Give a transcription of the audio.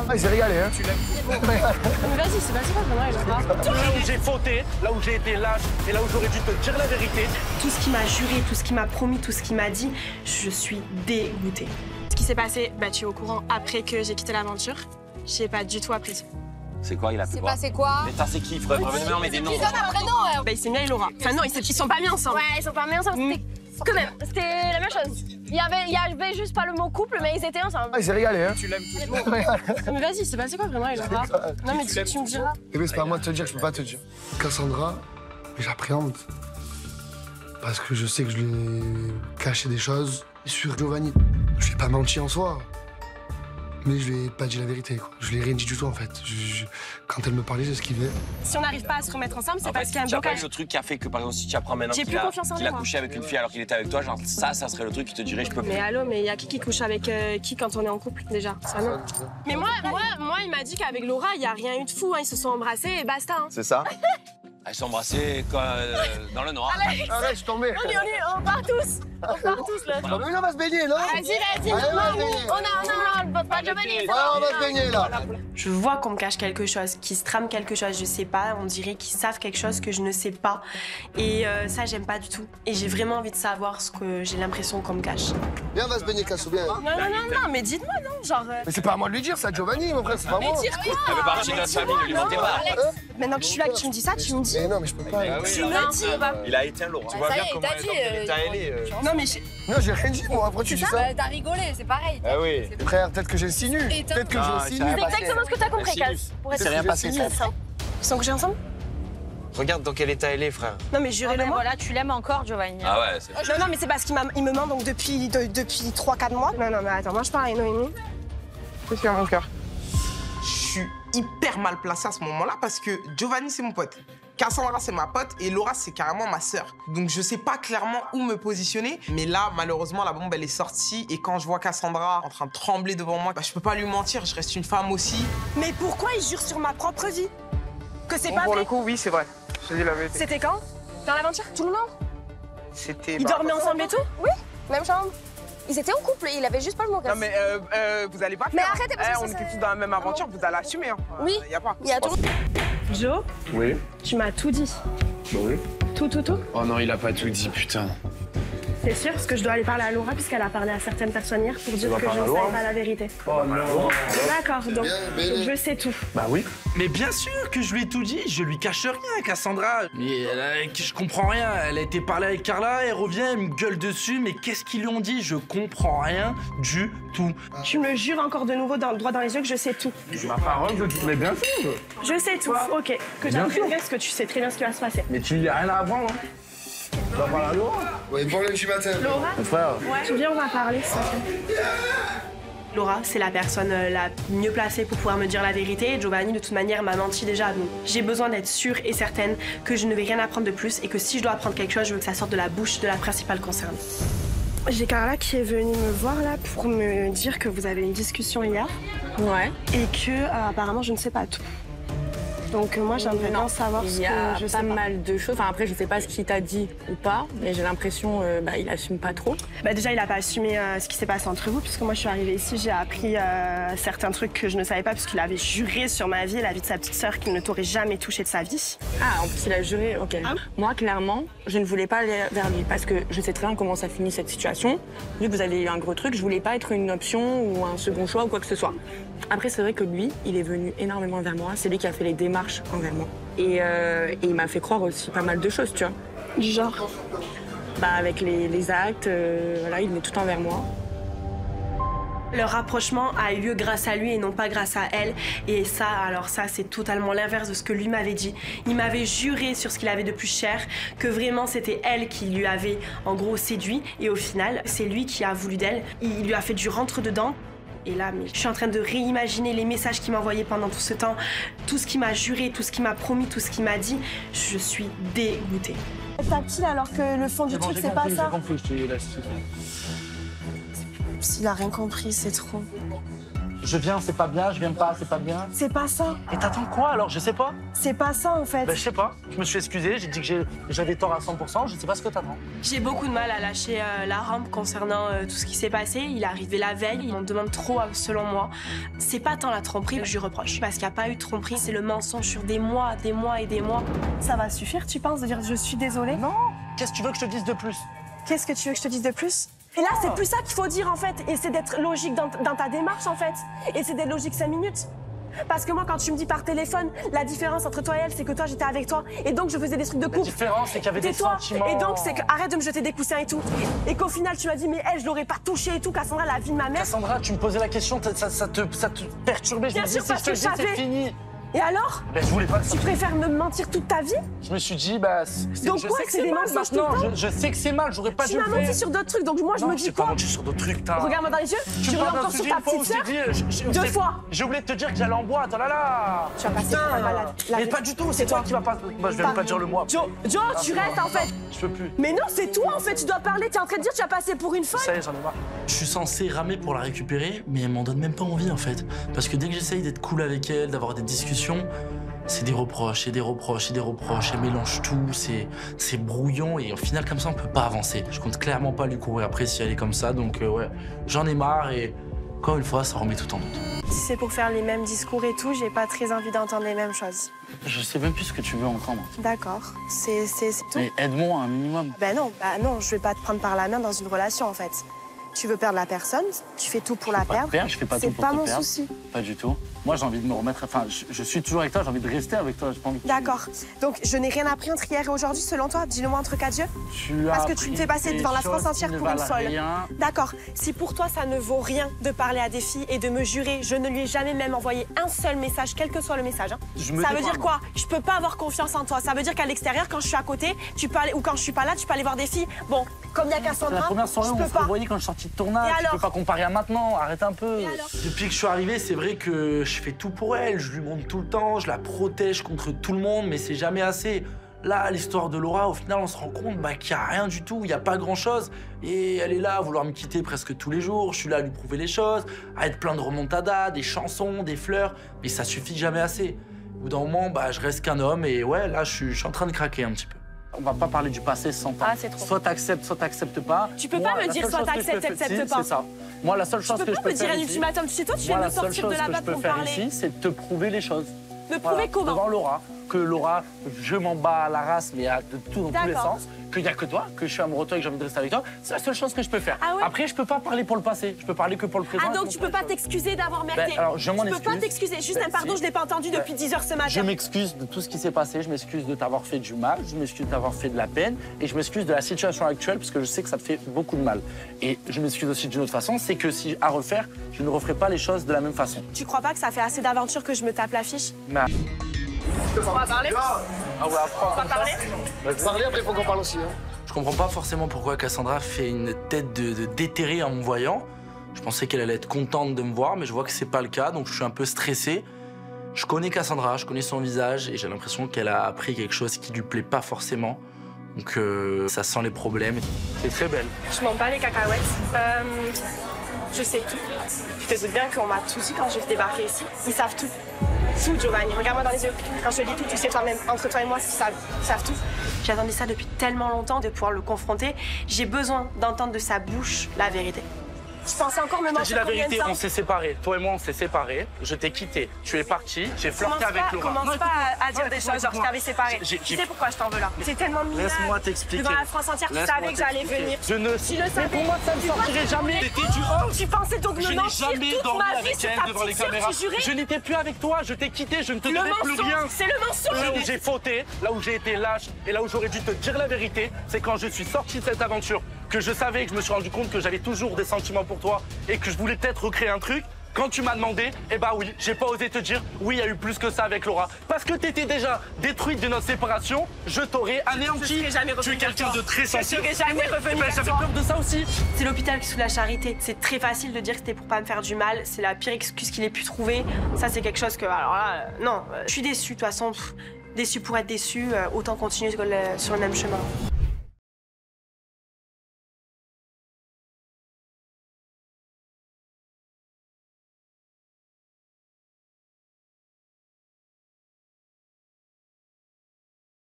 Ah, il s'est régalé, hein. Tu l'aimes. Mais vas-y, c'est pas vraiment, Laura. Là où j'ai fauté, là où j'ai été lâche et là où j'aurais dû te dire la vérité. Tout ce qu'il m'a juré, tout ce qu'il m'a promis, tout ce qu'il m'a dit, je suis dégoûtée. Ce qui s'est passé, bah, tu es au courant après que j'ai quitté l'aventure. Je n'ai pas du tout apprécié. C'est quoi, il a fait quoi? C'est quoi? Mais ça, c'est qui, frère? Non, mais des noms. Ils donnent un prénom. Bah, il s'est mis avec Laura. Enfin, non, ils sont pas mis ensemble. Ouais, ils sont pas mis ensemble. Quand même, c'était la même chose. Il y avait juste pas le mot couple, mais ils étaient ensemble. Ah, il s'est régalé, hein. Tu l'aimes Mais vas-y, c'est passé quoi vraiment, Laura? Non, mais tu me diras. Eh bien, c'est pas à moi de te dire, je peux pas te dire. Cassandra, j'appréhende. Parce que je sais que je lui ai caché des choses sur Giovanni. Je lui ai pas menti en soi. Mais je lui ai pas dit la vérité, quoi. Je lui ai rien dit du tout, en fait. Quand elle me parlait, j'esquivais. Si on n'arrive pas à se remettre ensemble, c'est parce qu'il y a un Tu as pas blocage. le truc qui a fait que, par exemple, si tu apprends maintenant J'ai qu'il plus a, confiance en qu'il a lui, couché avec une fille alors qu'il était avec toi, genre ça serait le truc qui te dirait je peux plus. Mais allô, mais il y a qui couche avec qui quand on est en couple déjà? Ça non. Mais moi, il m'a dit qu'avec Laura, il y a rien eu de fou. Hein. Ils se sont embrassés et basta. Hein. C'est ça? Elles s'embrassaient dans le noir. Arrête, je suis tombé. On part tous. On part tous là. Ah, mais on va se baigner, non? Vas-y. Allez, on va se baigner. On a pas Giovanni. Ouais, on va se baigner, là. Je vois qu'on me cache quelque chose, qu'ils se trament quelque chose, je sais pas. On dirait qu'ils savent quelque chose que je ne sais pas. Et ça, j'aime pas du tout. Et j'ai vraiment envie de savoir ce que j'ai l'impression qu'on me cache. Viens, on va se baigner, Cassou, bien. Non, mais dites-moi, non, genre. Mais c'est pas à moi de lui dire, c'est à Giovanni, mon frère, c'est pas moi. Mais dire quoi? Elle fait partie de notre famille, ne lui mentez pas. Maintenant que je suis là, que tu me dis ça, tu me dis. Mais non, mais je peux pas. Tu me dis. Il a éteint Laura. Tu vois bien comment elle est. Non, mais Non, j'ai rien dit, moi. Après, tu dis ça? T'as rigolé, c'est pareil. Ah oui. Frère, peut-être que j'insinue. Peut-être que j'insinue. C'est exactement ce que t'as compris, Cass. C'est rien passé. Ils sont couchés ensemble? Regarde dans quel état elle est, frère. Non, mais jurez-le-moi. Voilà, tu l'aimes encore, Giovanni. Ah ouais, c'est... Non, mais c'est parce qu'il me ment donc depuis 3-4 mois. Non, mais attends, moi je parle à Noémie. Qu'est-ce qu'il y a, mon cœur? Je suis hyper mal placé à ce moment-là parce que Giovanni, c'est mon pote. Cassandra, c'est ma pote et Laura, c'est carrément ma sœur. Donc, je sais pas clairement où me positionner. Mais là, malheureusement, la bombe, elle est sortie. Et quand je vois Cassandra en train de trembler devant moi, bah, je peux pas lui mentir, je reste une femme aussi. Mais pourquoi il jure sur ma propre vie? Que c'est Bon, pas pour vrai? le coup, oui, c'est vrai. Je te dis la vérité. C'était quand? Dans l'aventure? Tout le monde? C'était... Ils dormaient ensemble et tout? Oui, même chambre. Ils étaient en couple, il avait juste pas le mot, Cass. Non, mais vous allez pas Mais faire. arrêtez, parce que on ça, était c'est- tous dans la même aventure, vous allez assumer. Hein. Oui. Y a pas. Il y a tout. Jo, Oui. tu m'as tout dit. Oui. Tout. Oh non, il a pas tout dit, putain. C'est sûr, parce que je dois aller parler à Laura, puisqu'elle a parlé à certaines personnes hier pour dire vas que je parler ne à Laura savais pas la vérité. Oh non. D'accord, donc je sais tout. Bah oui. Mais bien sûr que je lui ai tout dit, je lui cache rien, Cassandra. Mais je comprends rien, elle a été parler avec Carla, elle revient, elle me gueule dessus, mais qu'est-ce qu'ils lui ont dit? Je comprends rien du tout. Tu me jures encore de nouveau droit dans les yeux que je sais tout. Ma parole, mais bien sûr. Je sais tout, ok. Que j'apprendrai parce que tu sais très bien ce qui va se passer. Mais tu lui as rien à apprendre, hein. Tu vas parler à Laura. Ouais, bon lundi matin. Laura, Mon frère. tu viens, on va parler, s'il te plaît. Laura, c'est la personne la mieux placée pour pouvoir me dire la vérité. Giovanni, de toute manière, m'a menti déjà. Donc, j'ai besoin d'être sûre et certaine que je ne vais rien apprendre de plus et que si je dois apprendre quelque chose, je veux que ça sorte de la bouche de la principale concernée. J'ai Carla qui est venue me voir là pour me dire que vous avez eu une discussion hier. Ouais. Et que apparemment je ne sais pas tout. Donc moi j'aimerais bien savoir ce Il y a que je sais pas pas. mal de choses. Enfin, après, je sais pas ce qu'il t'a dit ou pas, mais j'ai l'impression il assume pas trop. Bah déjà il a pas assumé ce qui s'est passé entre vous puisque moi je suis arrivée ici, j'ai appris certains trucs que je ne savais pas puisqu'il avait juré sur ma vie et la vie de sa petite sœur qu'il ne t'aurait jamais touché de sa vie. Ah, en plus, il a juré, ok. Moi, clairement, je ne voulais pas aller vers lui parce que je sais très bien comment ça finit cette situation. Vu que vous avez eu un gros truc, je voulais pas être une option ou un second choix ou quoi que ce soit. Après, c'est vrai que lui, il est venu énormément vers moi. C'est lui qui a fait les démarches envers moi. Et il m'a fait croire aussi pas mal de choses, tu vois. Du genre? Bah, avec les actes, voilà, il met tout envers moi. Le rapprochement a eu lieu grâce à lui et non pas grâce à elle. Et ça, alors ça, c'est totalement l'inverse de ce que lui m'avait dit. Il m'avait juré sur ce qu'il avait de plus cher, que vraiment c'était elle qui lui avait en gros séduit. Et au final, c'est lui qui a voulu d'elle. Il lui a fait du rentre-dedans. Et là, mais je suis en train de réimaginer les messages qu'il m'a envoyés pendant tout ce temps, tout ce qu'il m'a juré, tout ce qu'il m'a promis, tout ce qu'il m'a dit. Je suis dégoûtée. Tactile alors que le fond du truc, c'est pas ça. J'ai compris, je te laisse. S'il a rien compris, c'est trop. Je viens, c'est pas bien, je viens pas, c'est pas bien. C'est pas ça. Et t'attends quoi alors? Je sais pas. C'est pas ça en fait. Ben je sais pas. Je me suis excusé, j'ai dit que j'avais tort à 100%, je sais pas ce que t'attends. J'ai beaucoup de mal à lâcher la rampe concernant tout ce qui s'est passé. Il est arrivé la veille, il en demande trop selon moi. C'est pas tant la tromperie que je lui reproche. Parce qu'il n'y a pas eu de tromperie, c'est le mensonge sur des mois et des mois. Ça va suffire, tu penses, de dire je suis désolée? Non. Qu'est-ce que tu veux que je te dise de plus? Qu'est-ce que tu veux que je te dise de plus? Et là, c'est plus ça qu'il faut dire en fait. Et c'est d'être logique dans ta démarche en fait. Et c'est d'être logique 5 minutes. Parce que moi, quand tu me dis par téléphone, la différence entre toi et elle, c'est que toi, j'étais avec toi. Et donc, je faisais des trucs de couple. La différence, c'est qu'il y avait des sentiments. Et donc, c'est que arrête de me jeter des coussins et tout. Et qu'au final, tu m'as dit, mais elle, je l'aurais pas touchée et tout. Cassandra, la vie de ma mère. Cassandra, tu me posais la question, ça te perturbait. Je me disais, si je te le dis, c'est fini. Et alors? Ben, je voulais pas que ça. Tu préfères me mentir toute ta vie? Je me suis dit, bah. Donc quoi, c'est des mensonges tout le temps? Je sais que c'est mal, j'aurais pas dû le faire. Tu m'as menti sur d'autres trucs, donc moi, je me dis quoi? J'ai pas menti sur d'autres trucs, t'as. Regarde-moi dans les yeux, tu reviens encore sur ta petite sœur? 2 fois. J'ai oublié de te dire que j'allais en boîte, oh là là. Tu vas passer par là. Mais pas du tout, c'est toi qui vas pas. Moi, je vais même pas dire le mois. Joe, tu restes en fait. Je peux plus. Mais non, c'est toi en fait, tu dois parler, t'es en train de dire tu vas passer pour une folle. Ça y est, j'en ai marre. Je suis censé ramer pour la récupérer, mais elle m'en donne même pas envie en fait. Parce que dès que j'essaye d'être cool avec elle, d'avoir des discussions, c'est des reproches et des reproches et des reproches. Elle mélange tout, c'est brouillon et au final, comme ça, on peut pas avancer. Je compte clairement pas lui courir après si elle est comme ça, donc ouais, j'en ai marre et encore une fois, ça remet tout en doute. Si c'est pour faire les mêmes discours et tout, j'ai pas très envie d'entendre les mêmes choses. Je sais même plus ce que tu veux entendre. D'accord, c'est tout. Mais aide-moi un minimum. Bah non, je vais pas te prendre par la main dans une relation en fait. Tu veux perdre la personne, tu fais tout pour la perdre. Je fais pas tout pour te perdre. C'est pas mon souci. Pas du tout. Moi, j'ai envie de me remettre. Enfin, je suis toujours avec toi, j'ai envie de rester avec toi. D'accord. Donc, je n'ai rien appris entre hier et aujourd'hui, selon toi? Dis-le-moi entre quatre yeux. Parce que tu me fais passer devant la France entière pour une folle. D'accord. Si pour toi, ça ne vaut rien de parler à des filles et de me jurer, je ne lui ai jamais même envoyé un seul message, quel que soit le message. Hein. Ça veut dire quoi? Je peux pas avoir confiance en toi. Ça veut dire qu'à l'extérieur, quand je suis à côté, tu peux aller, ou quand je suis pas là, tu peux aller voir des filles. Bon, comme il y a Cassandra, la première soirée où on se revoyait quand je suis sortie de tournage. Tu peux pas comparer à maintenant. Arrête un peu. Depuis que je suis arrivé, c'est vrai que je fais tout pour elle. Je lui montre tout le temps, je la protège contre tout le monde, mais c'est jamais assez. Là, l'histoire de Laura, au final, on se rend compte qu'il n'y a rien du tout, il n'y a pas grand-chose. Et elle est là à vouloir me quitter presque tous les jours. Je suis là à lui prouver les choses, à être plein de remontadas, des chansons, des fleurs, mais ça suffit jamais assez. Au bout d'un moment, je reste qu'un homme et ouais, là, je suis en train de craquer un petit peu. On va pas parler du passé sans temps. C'est trop. Soit t'acceptes pas. Tu peux pas me dire soit t'acceptes pas. C'est ça. Moi, la seule chose que je peux faire ici... Tu peux pas me dire un ultimatum, tu sais, toi, tu viens de me sortir de là-bas pour me parler. La seule chose que je peux faire ici, c'est te prouver les choses. Me prouver comment? Devant Laura. Que Laura, je m'en bats à la race, mais de tout dans tous les sens. Qu'il n'y a que toi, que je suis amoureux de toi et que j'ai envie de rester avec toi. C'est la seule chose que je peux faire. Ah ouais? Après, je peux pas parler pour le passé. Je peux parler que pour le présent. Ah donc tu peux pas t'excuser d'avoir merdé? Alors, je m'en excuse. Tu peux pas t'excuser. Juste un pardon, je l'ai pas entendu depuis 10 heures ce matin. Je m'excuse de tout ce qui s'est passé. Je m'excuse de t'avoir fait du mal. Je m'excuse de t'avoir fait de la peine. Et je m'excuse de la situation actuelle parce que je sais que ça te fait beaucoup de mal. Et je m'excuse aussi d'une autre façon, c'est que si à refaire, je ne referai pas les choses de la même façon. Tu crois pas que ça fait assez d'aventures que je me tape l'affiche? On va parler? Ah ouais, après, on va parler? Parler, après, il faut qu'on parle aussi. Hein. Je comprends pas forcément pourquoi Cassandra fait une tête de déterré en me voyant. Je pensais qu'elle allait être contente de me voir, mais je vois que c'est pas le cas, donc je suis un peu stressé. Je connais Cassandra, je connais son visage, et j'ai l'impression qu'elle a appris quelque chose qui lui plaît pas forcément. Donc ça sent les problèmes. C'est très belle. Je m'en bats les cacahuètes. Je sais tout. Tu te doutes bien qu'on m'a tout dit quand j'ai débarqué ici. Ils savent tout. Tout, Giovanni. Regarde-moi dans les yeux. Quand je te dis tout, tu sais toi-même. Entre toi et moi, ils savent tout. J'attendais ça depuis tellement longtemps de pouvoir le confronter. J'ai besoin d'entendre de sa bouche la vérité. Je pensais encore me mentir. Je te dis la vérité, on s'est séparés. Toi et moi, on s'est séparés. Je t'ai quitté. Tu es parti. J'ai flirté avec Laura. Commence pas à dire des choses genre je t'avais séparé. Tu sais pourquoi je t'en veux là? C'est tellement minable. Laisse-moi t'expliquer. Devant la France entière, tu savais que j'allais venir. Je ne... Tu le savais. Pour moi, ça ne sortirait jamais. C'était du off. Tu pensais donc me mentir Je n'ai jamais dormi avec elle devant les caméras. Je n'étais plus avec toi. Je t'ai quitté. Je ne te donnais plus rien. C'est le mensonge. Là où j'ai fauté, là où j'ai été lâche et là où j'aurais dû te dire la vérité, c'est quand je suis sorti de cette aventure, que je savais que je me suis rendu compte que j'avais toujours des sentiments pour toi et que je voulais peut-être recréer un truc. Quand tu m'as demandé, oui, j'ai pas osé te dire oui, il y a eu plus que ça avec Laura. Parce que t'étais déjà détruite de notre séparation, je t'aurais anéanti. Tu es quelqu'un de très sensible. Je serais jamais revenu vers toi. J'avais peur de ça aussi. C'est l'hôpital qui sous la charité. C'est très facile de dire que c'était pour pas me faire du mal. C'est la pire excuse qu'il ait pu trouver. Ça, c'est quelque chose que, alors là, non. Je suis déçue, de toute façon. Déçue pour être déçue, autant continuer sur le même chemin.